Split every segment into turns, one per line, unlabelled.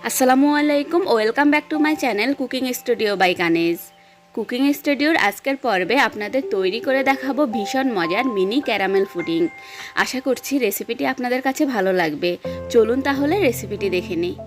আসসালামু আলাইকুম, welcome back to my channel cooking studio by Kaniz. Cooking স্টুডিওর আজকের পর্বে আপনাদের তৈরি করে দেখাবো ভীষণ মজার মিনি ক্যারামেল পুডিং। আশা করছি রেসিপিটি আপনাদের কাছে ভালো লাগবে। চলুন তাহলে রেসিপিটি দেখে নিই।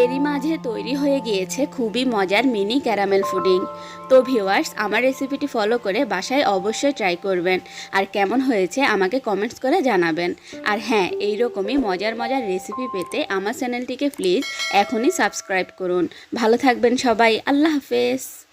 এরই মাঝে তৈরি হয়ে গিয়েছে খুবই মজার মিনি ক্যারামেল পুডিং। তো ভিউয়ার্স, আমার রেসিপিটি ফলো করে বাসায় অবশ্যই ট্রাই করবেন, আর কেমন হয়েছে আমাকে কমেন্টস করে জানাবেন। আর হ্যাঁ, এইরকমই মজার মজার রেসিপি পেতে আমার চ্যানেলটিকে প্লিজ এখনই সাবস্ক্রাইব করুন। ভালো থাকবেন সবাই, আল্লাহ হাফেজ।